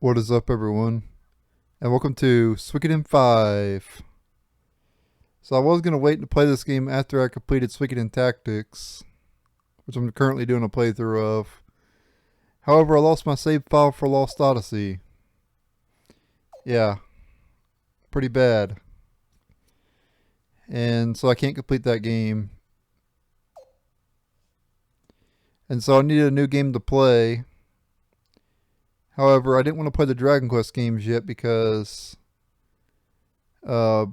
What is up, everyone? And welcome to Suikoden 5. So I was going to wait to play this game after I completed Suikoden Tactics, which I'm currently doing a playthrough of. However, I lost my save file for Lost Odyssey. Yeah, pretty bad. And so I can't complete that game. And so I needed a new game to play. However, I didn't want to play the Dragon Quest games yet because uh,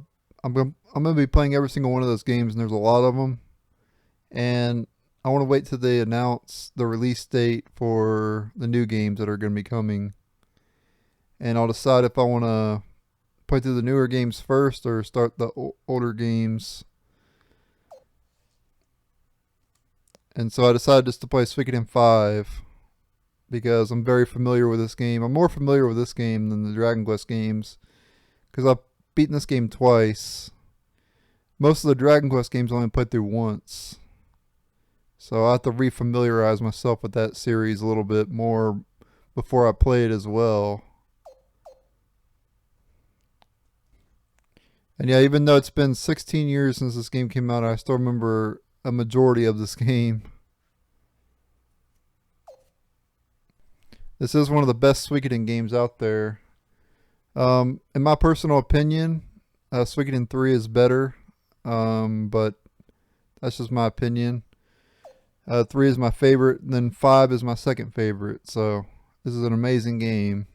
I'm gonna be playing every single one of those games, and there's a lot of them. And I want to wait till they announce the release date for the new games that are going to be coming, and I'll decide if I want to play through the newer games first or start the older games. And so I decided just to play Suikoden 5 because I'm very familiar with this game. I'm more familiar with this game than the Dragon Quest games because I've beaten this game twice. Most of the Dragon Quest games I only played through once. So I have to refamiliarize myself with that series a little bit more before I play it as well. And yeah, even though it's been 16 years since this game came out, I still remember a majority of this game. This is one of the best Suikoden games out there. In my personal opinion, Suikoden 3 is better, but that's just my opinion. 3 is my favorite, and then 5 is my second favorite. So this is an amazing game.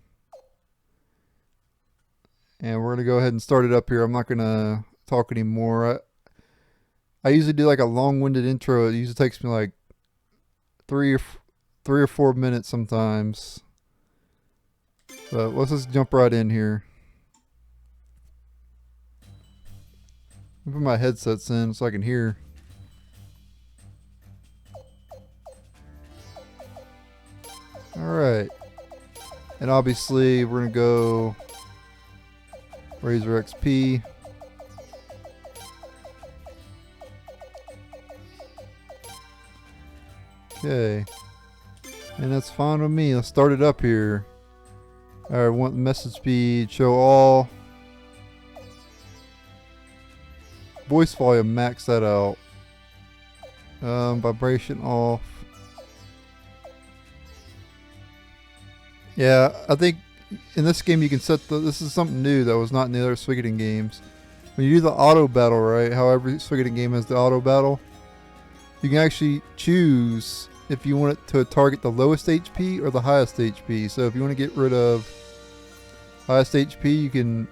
And we're going to go ahead and start it up here. I'm not going to talk anymore. I usually do like a long-winded intro. It usually takes me like 3 or 4 minutes sometimes. But let's just jump right in here. I'll put my headsets in so I can hear. Alright. And obviously we're going to go raise our XP. Okay. And that's fine with me. Let's start it up here. Alright, want the message speed, show all. Voice volume, max that out. Vibration off. Yeah, I think in this game you can set this is something new that was not in the other Suikoden games. When you do the auto battle, right, how every Suikoden game has the auto battle, you can actually choose if you want it to target the lowest HP or the highest HP. So if you want to get rid of highest HP, you can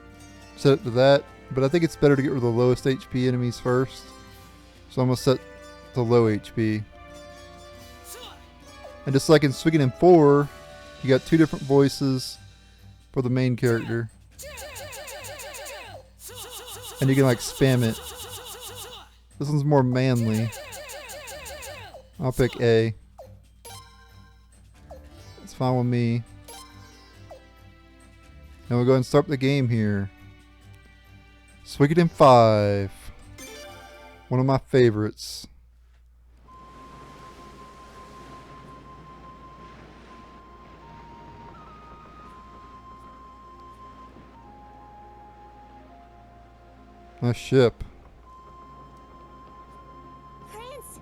set it to that. But I think it's better to get rid of the lowest HP enemies first. So I'm going to set to low HP. And just like in Suikoden 4, you got 2 different voices for the main character. And you can like spam it. This one's more manly. I'll pick A. It's fine with me. And we'll go ahead and start the game here. Suikoden 5. One of my favorites. My ship. Prince!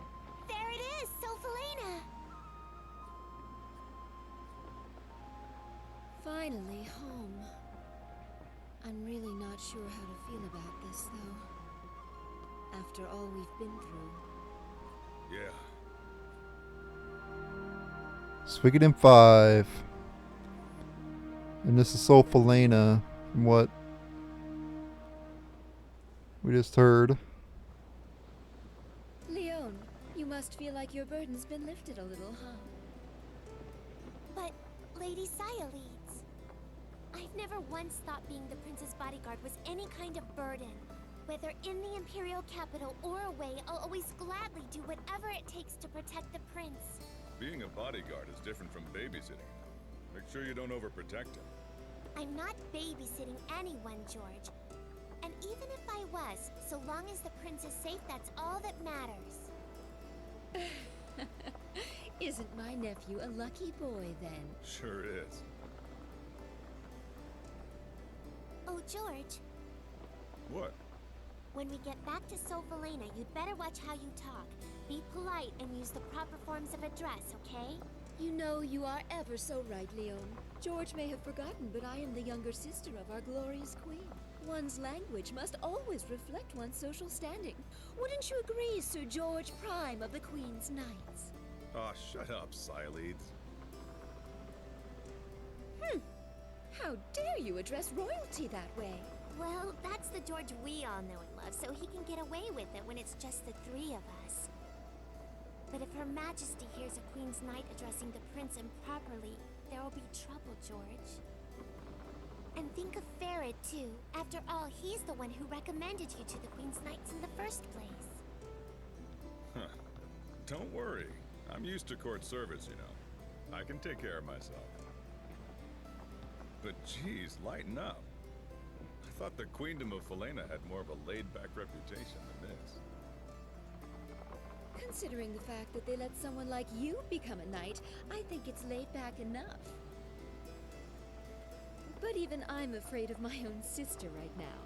There it is, Sophelina! Finally home. I'm really not sure how to feel about this, though. After all we've been through. Yeah. Suikoden 5. And this is Sophelina from what we just heard. Leon, you must feel like your burden's been lifted a little, huh? But Lady Saya leads. I've never once thought being the prince's bodyguard was any kind of burden. Whether in the Imperial capital or away, I'll always gladly do whatever it takes to protect the prince. Being a bodyguard is different from babysitting. Make sure you don't overprotect him. I'm not babysitting anyone, George. And even if I was, so long as the prince is safe, that's all that matters. Isn't my nephew a lucky boy, then? Sure is. George, What? when we get back to Sophalena, you'd better watch how you talk. Be polite and use the proper forms of address, okay? You know, you are ever so right, Leon. George may have forgotten, but I am the younger sister of our glorious queen. One's language must always reflect one's social standing. Wouldn't you agree, Sir George Prime of the Queen's Knights? Aw, shut up, Sileads. How dare you address royalty that way? Well, that's the George we all know and love, so he can get away with it when it's just the three of us. But if Her Majesty hears a Queen's Knight addressing the Prince improperly, there will be trouble, George. And think of Farad, too. After all, he's the one who recommended you to the Queen's Knights in the first place. Huh. Don't worry. I'm used to court service, you know. I can take care of myself. But geez, lighten up. I thought the Queendom of Falena had more of a laid-back reputation than this. Considering the fact that they let someone like you become a knight, I think it's laid back enough. But even I'm afraid of my own sister right now.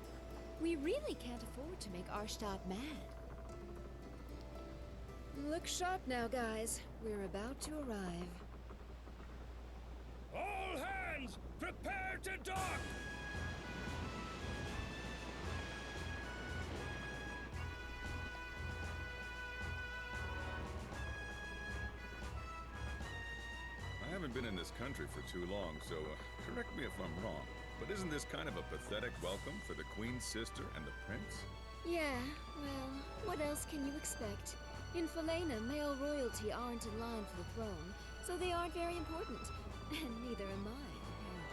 We really can't afford to make Arstadt mad. Look sharp now, guys. We're about to arrive. All hands, prepare to dock! I haven't been in this country for too long, so correct me if I'm wrong. But isn't this kind of a pathetic welcome for the Queen's sister and the Prince? Yeah, well, what else can you expect? In Falena, male royalty aren't in line for the throne, so they aren't very important. And neither am I, apparently.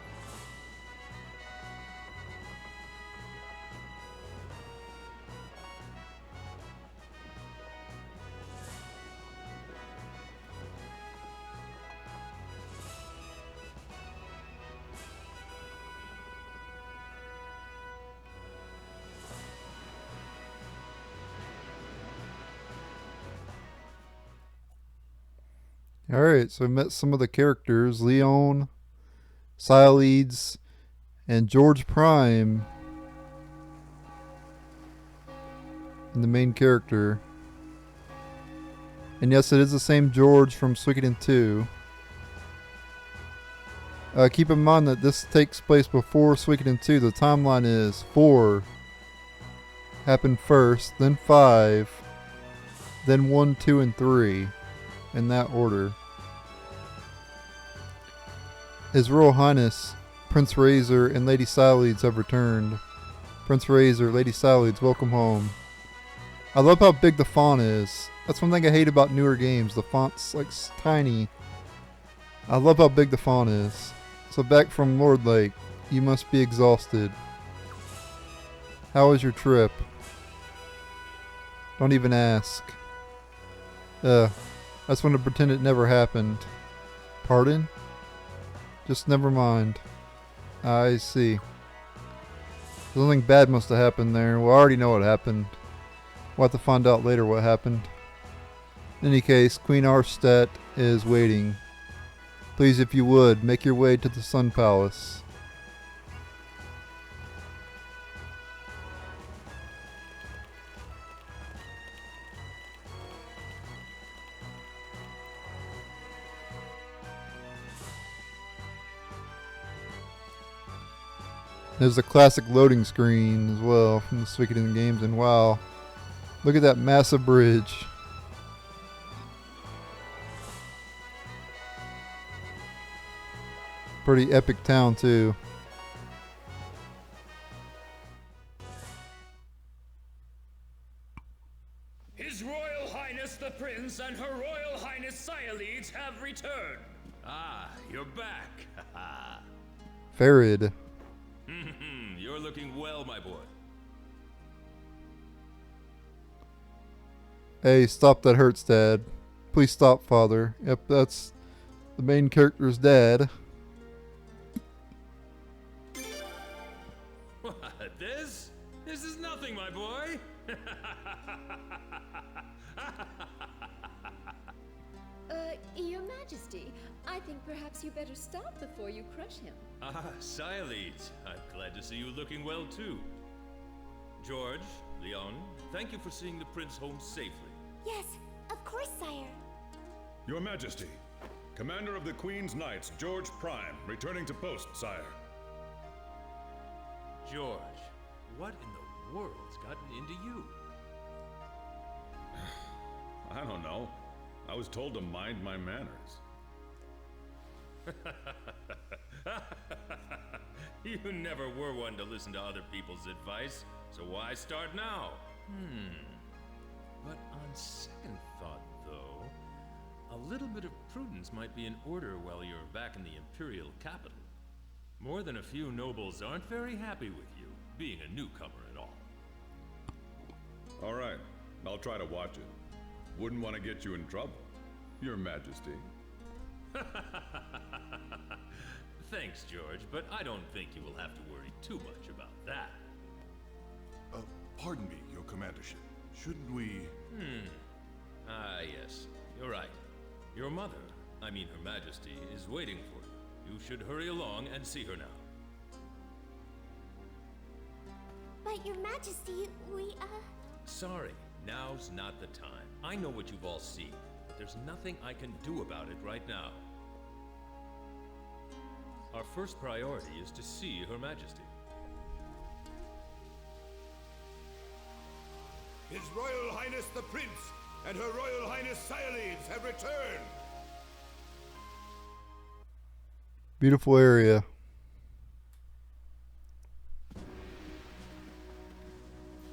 Alright, so I met some of the characters. Leon, Sileads, and George Prime. And the main character. And yes, it is the same George from Suikoden 2. Keep in mind that this takes place before Suikoden 2. The timeline is 4 happened first, then 5, then 1, 2, and 3. In that order. His Royal Highness, Prince Razor, and Lady Sileads have returned. Prince Razor, Lady Sileads, welcome home. I love how big the font is. That's one thing I hate about newer games. The font's like tiny. I love how big the font is. So back from Lord Lake, you must be exhausted. How was your trip? Don't even ask. I just want to pretend it never happened. Pardon? Just never mind. I see. Something bad must have happened there. Well, I already know what happened. We'll have to find out later what happened. In any case, Queen Arstadt is waiting. Please, if you would, make your way to the Sun Palace. There's a classic loading screen as well from the Suikoden games, and wow, look at that massive bridge. Pretty epic town too. His Royal Highness the Prince and Her Royal Highness Sileads have returned. Ah, you're back. Farad. You're looking well, my boy. Hey, stop, that hurts, Dad. Please stop, Father. Yep, that's the main character's dad. What, this? This is nothing, my boy. Your Majesty, I think perhaps you better stop before you crush him. Ah, Sialeeds. I'm glad to see you looking well, too. George, Leon, thank you for seeing the prince home safely. Yes, of course, sire. Your Majesty, Commander of the Queen's Knights, George Prime, returning to post, sire. George, what in the world's gotten into you? I don't know. I was told to mind my manners. You never were one to listen to other people's advice, so why start now? But on second thought, though, a little bit of prudence might be in order while you're back in the Imperial capital. More than a few nobles aren't very happy with you, being a newcomer at all. All right, I'll try to watch it. Wouldn't want to get you in trouble, Your Majesty. Thanks, George, but I don't think you will have to worry too much about that. Pardon me, Your Commandership. Shouldn't we... Ah, yes. You're right. Your mother, I mean Her Majesty, is waiting for you. You should hurry along and see her now. But Your Majesty, we, Sorry, now's not the time. I know what you've all seen, but there's nothing I can do about it right now. Our first priority is to see Her Majesty. His Royal Highness the Prince and Her Royal Highness Sialeeds have returned! Beautiful area.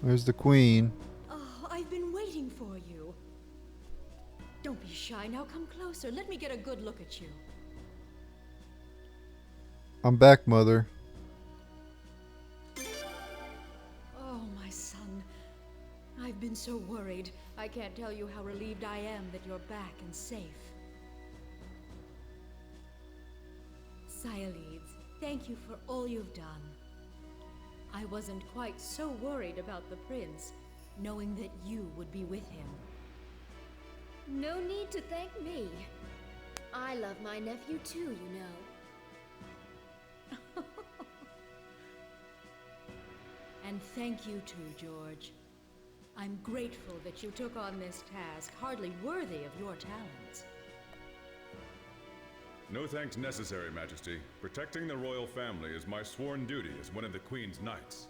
There's the queen. Oh, I've been waiting for you. Don't be shy, now come closer. Let me get a good look at you. I'm back, Mother. Oh, my son. I've been so worried. I can't tell you how relieved I am that you're back and safe. Sialeeds, thank you for all you've done. I wasn't quite so worried about the prince, knowing that you would be with him. No need to thank me. I love my nephew too, you know. And thank you too, George. I'm grateful that you took on this task, hardly worthy of your talents. No thanks necessary, Majesty. Protecting the royal family is my sworn duty as one of the Queen's Knights.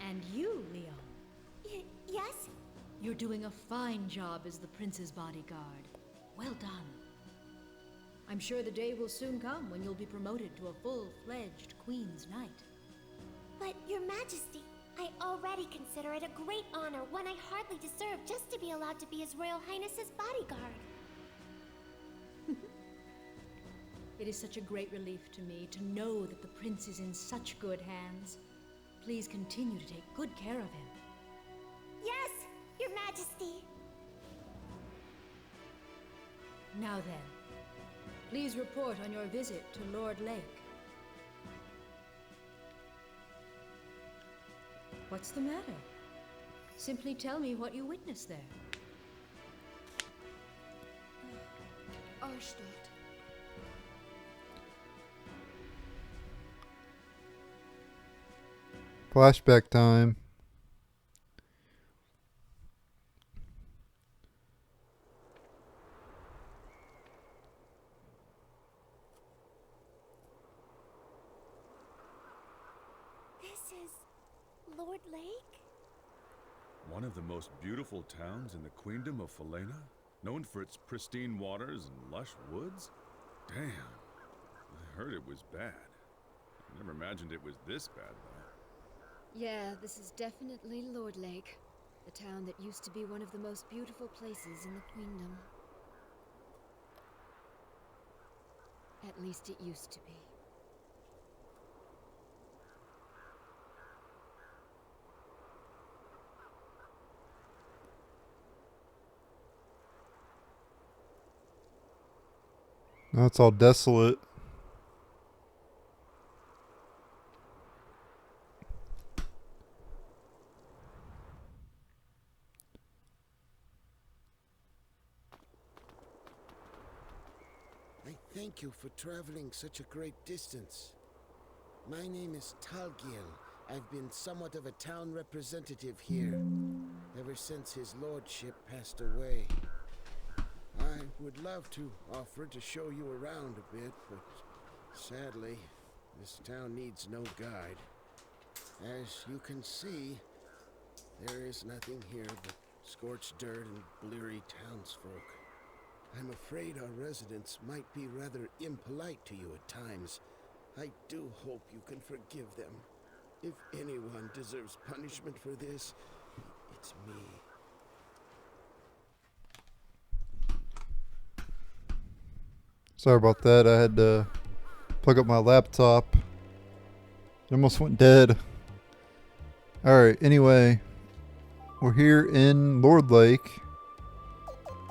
And you, Leon. Yes? You're doing a fine job as the prince's bodyguard. Well done. I'm sure the day will soon come when you'll be promoted to a full-fledged Queen's Knight. But, Your Majesty, I already consider it a great honor, one I hardly deserve, just to be allowed to be His Royal Highness's bodyguard. It is such a great relief to me to know that the prince is in such good hands. Please continue to take good care of him. Yes, Your Majesty. Now then, please report on your visit to Lord Lake. What's the matter? Simply tell me what you witnessed there. Arstadt. Flashback time. This is Lord Lake? One of the most beautiful towns in the Queendom of Falena? Known for its pristine waters and lush woods? Damn. I heard it was bad. I never imagined it was this bad, though. Yeah, this is definitely Lord Lake, the town that used to be one of the most beautiful places in the Queendom. At least it used to be. Now it's all desolate. thank you for traveling such a great distance. My name is Talgil. I've been somewhat of a town representative here, ever since his lordship passed away. I would love to offer to show you around a bit, but sadly, this town needs no guide. As you can see, there is nothing here but scorched dirt and bleary townsfolk. I'm afraid our residents might be rather impolite to you at times. I do hope you can forgive them. If anyone deserves punishment for this, it's me. Sorry about that. I had to plug up my laptop. It almost went dead. Alright, anyway. We're here in Lord Lake.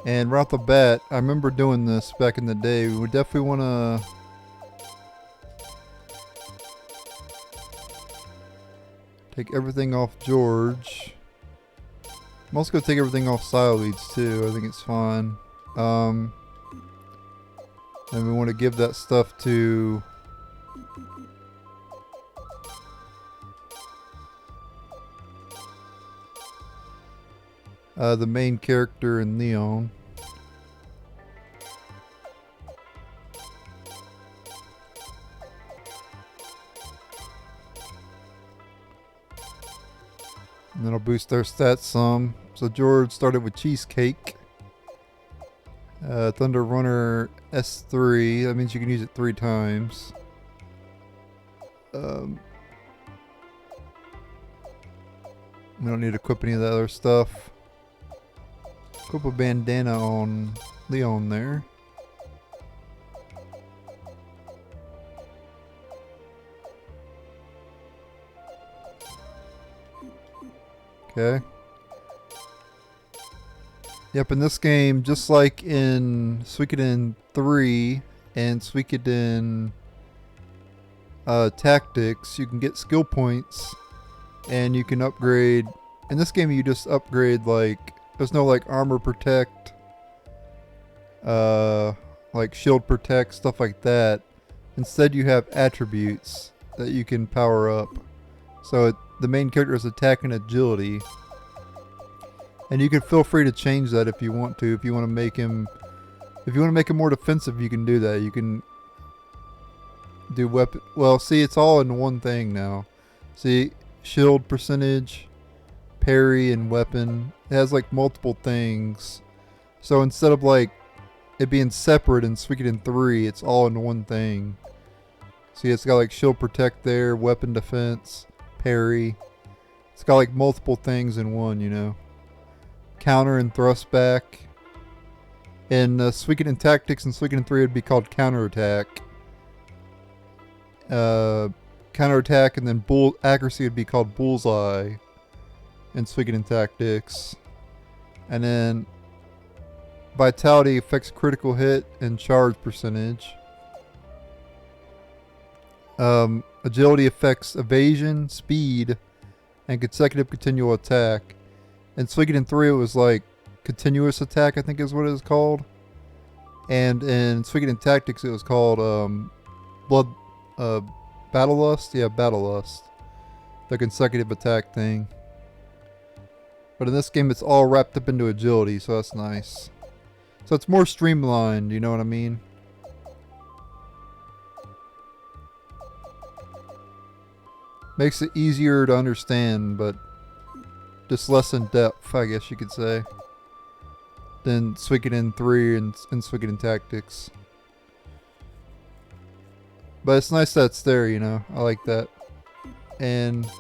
And right off the bat, I remember doing this back in the day. We would definitely want to... take everything off George. I'm also going to take everything off Sialeeds too. I think it's fine. And we want to give that stuff to... the main character in Leon. And then I'll boost their stats some. So George started with Cheesecake. Thunder Runner S3. That means you can use it 3 times. We don't need to equip any of that other stuff. Equip a bandana on Leon there. Okay. Yep, in this game, just like in Suikoden 3 and Suikoden Tactics, you can get skill points and you can upgrade. In this game, you just upgrade, like, there's no like armor protect, like shield protect, stuff like that. Instead, you have attributes that you can power up. So the main character is attack and agility. And you can feel free to change that if you want to. If you want to make him more defensive, you can do that. You can do weapon. Well, see, it's all in one thing now. See, shield percentage, parry, and weapon. It has like multiple things. So instead of like it being separate in Suikoden 3, it's all in one thing. See, it's got like shield protect there, weapon defense, parry. It's got like multiple things in one, you know. Counter and thrust back. In Suikoden Tactics and Suikoden 3 it would be called counterattack. Counterattack and then accuracy would be called bullseye in Suikoden Tactics. And then vitality affects critical hit and charge percentage. Agility affects evasion, speed, and consecutive continual attack. In Suikoden 3 it was like continuous attack, I think is what it was called. And in Suikoden Tactics it was called Battle Lust? Yeah, Battle Lust. The consecutive attack thing. But in this game it's all wrapped up into agility, so that's nice. So it's more streamlined, you know what I mean? Makes it easier to understand, but just less in depth, I guess you could say, than Suikoden 3 and Suikoden Tactics. But it's nice that it's there, you know. I like that. And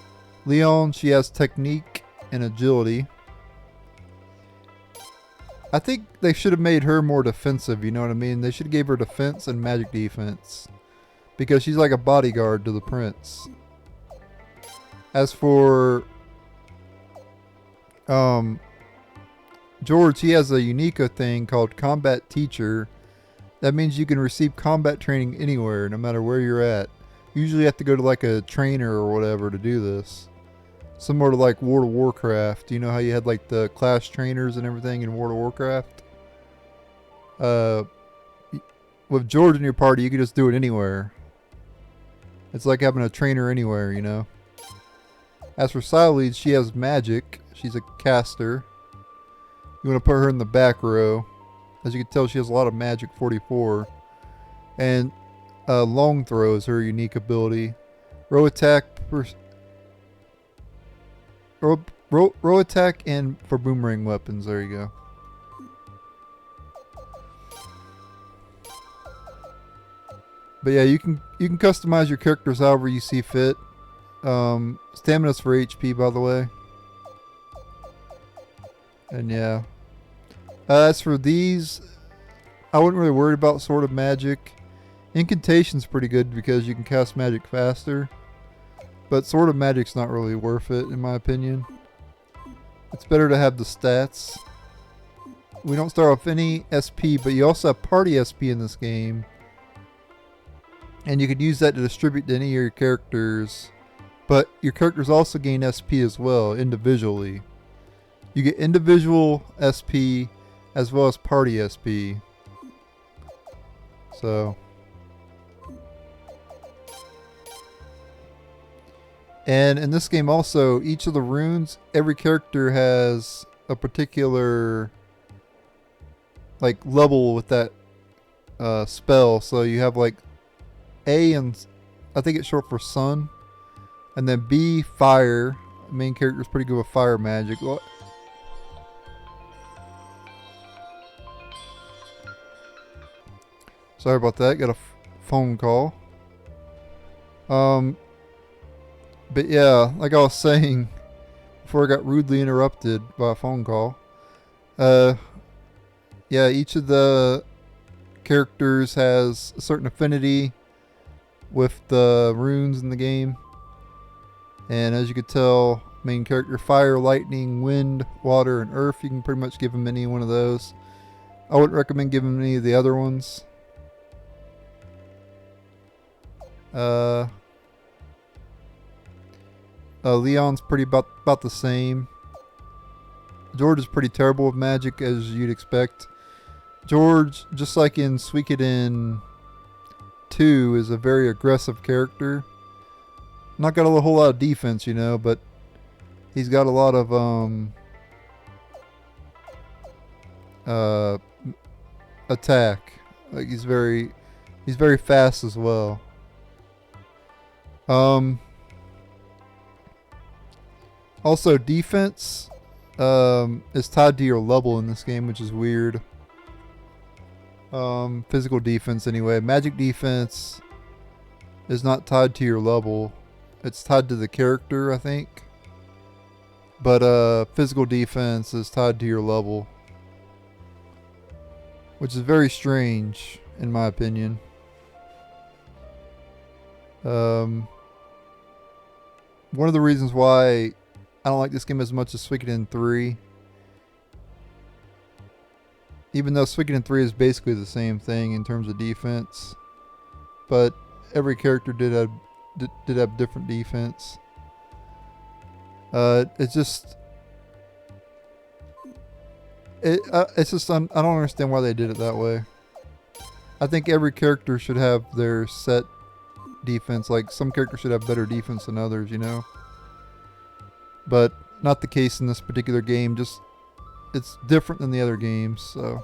Leon, she has technique and agility. I think they should have made her more defensive, you know what I mean? They should have gave her defense and magic defense. Because she's like a bodyguard to the prince. As for George, he has a unique thing called Combat Teacher. That means you can receive combat training anywhere, no matter where you're at. You usually have to go to like a trainer or whatever to do this. Similar to like World of Warcraft. You know how you had like the class trainers and everything in World of Warcraft? with George in your party, you can just do it anywhere. It's like having a trainer anywhere, you know. As for Sileid, she has magic. She's a caster. You want to put her in the back row. As you can tell, she has a lot of magic, 44. And long throw is her unique ability. Row attack, row attack, and for boomerang weapons. There you go. But yeah, you can customize your characters however you see fit. Stamina's for HP, by the way. And yeah. As for these, I wouldn't really worry about Sword of Magic. Incantation's pretty good because you can cast magic faster. But Sword of Magic's not really worth it, in my opinion. It's better to have the stats. We don't start off any SP, but you also have party SP in this game. And you could use that to distribute to any of your characters. But your characters also gain SP as well, individually. You get individual SP as well as party SP. So. And in this game also, each of the runes, every character has a particular like level with that spell. So you have like A, and I think it's short for sun, and then B, fire. The main character is pretty good with fire magic. Sorry about that. Got a phone call. But yeah, like I was saying before I got rudely interrupted by a phone call. Yeah, each of the characters has a certain affinity with the runes in the game. And as you could tell, main character fire, lightning, wind, water, and earth. You can pretty much give him any one of those. I wouldn't recommend giving him any of the other ones. Leon's pretty about the same. George is pretty terrible with magic, as you'd expect. George, just like in Suikoden 2, is a very aggressive character. Not got a whole lot of defense, you know, but he's got a lot of attack. Like he's very fast as well. Also, defense is tied to your level in this game, which is weird. Physical defense, anyway. Magic defense is not tied to your level. It's tied to the character, I think. But physical defense is tied to your level, which is very strange, in my opinion. One of the reasons why I don't like this game as much as Suikoden 3, even though Suikoden 3 is basically the same thing in terms of defense, but every character did have different defense. It's just I don't understand why they did it that way. I think every character should have their set defense. Like some characters should have better defense than others, you know. But not the case in this particular game. Just it's different than the other games, so.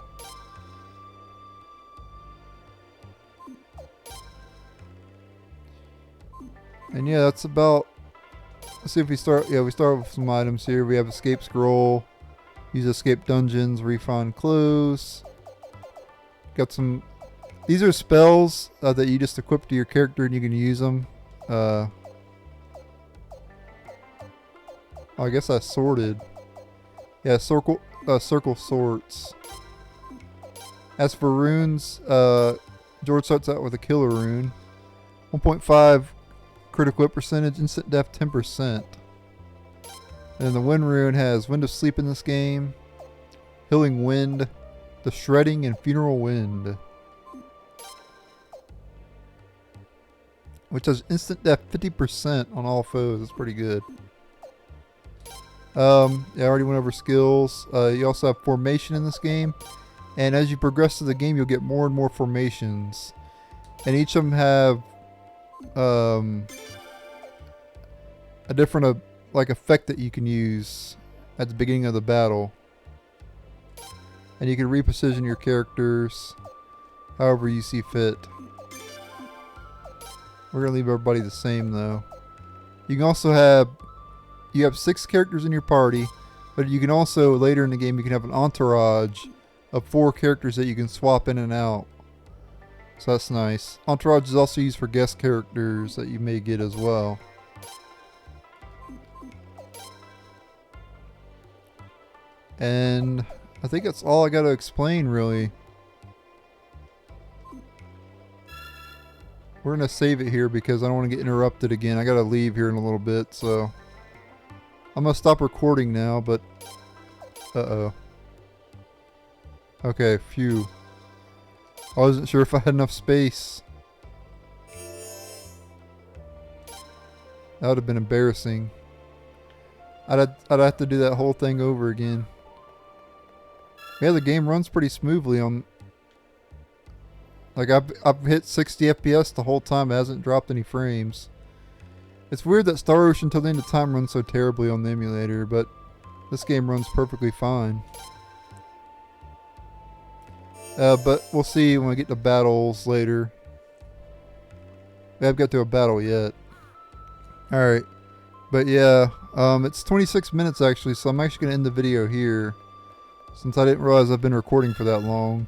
And yeah, that's about. Let's see if we start. Yeah, we start with some items here. We have escape scroll, use escape dungeons, refund clothes. Got some. These are spells that you just equip to your character and you can use them. I guess I sorted. Yeah, circle sorts. As for runes, George starts out with a killer rune. 1.5 critical hit percentage, instant death 10%. And the wind rune has Wind of Sleep in this game, Healing Wind, the Shredding, and Funeral Wind. Which has instant death 50% on all foes. That's pretty good. Yeah, I already went over skills. You also have formation in this game. And as you progress through the game, you'll get more and more formations. And each of them have a different like effect that you can use at the beginning of the battle. And you can reposition your characters however you see fit. We're going to leave everybody the same though. You can also have 6 characters in your party, but you can also, later in the game, you can have an entourage of 4 characters that you can swap in and out. So that's nice. Entourage is also used for guest characters that you may get as well. And I think that's all I got to explain, really. We're going to save it here because I don't want to get interrupted again. I got to leave here in a little bit, so I'm going to stop recording now, but uh-oh. Okay, phew. I wasn't sure if I had enough space. That would have been embarrassing. I'd have to do that whole thing over again. Yeah, the game runs pretty smoothly on... Like, I've hit 60 FPS the whole time. It hasn't dropped any frames. It's weird that Star Ocean Till the End of Time runs so terribly on the emulator, but this game runs perfectly fine. But we'll see when we get to battles later. We haven't got to a battle yet. Alright. But yeah, it's 26 minutes actually, so I'm actually going to end the video here. Since I didn't realize I've been recording for that long.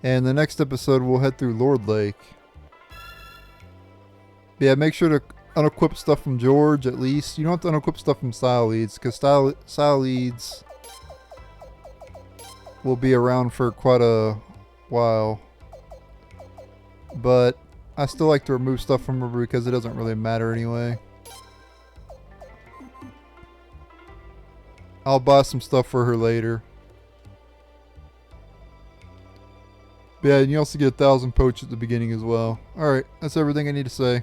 And the next episode we'll head through Lord Lake. But yeah, make sure to unequip stuff from George at least. You don't have to unequip stuff from Styleeds, because Styleeds will be around for quite a while. But I still like to remove stuff from her because it doesn't really matter anyway. I'll buy some stuff for her later. But yeah, and you also get 1,000 poach at the beginning as well. Alright, that's everything I need to say.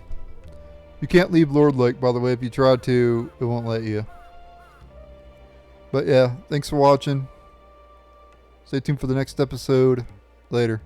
You can't leave Lord Lake, by the way. If you try to, it won't let you. But yeah, thanks for watching. Stay tuned for the next episode. Later.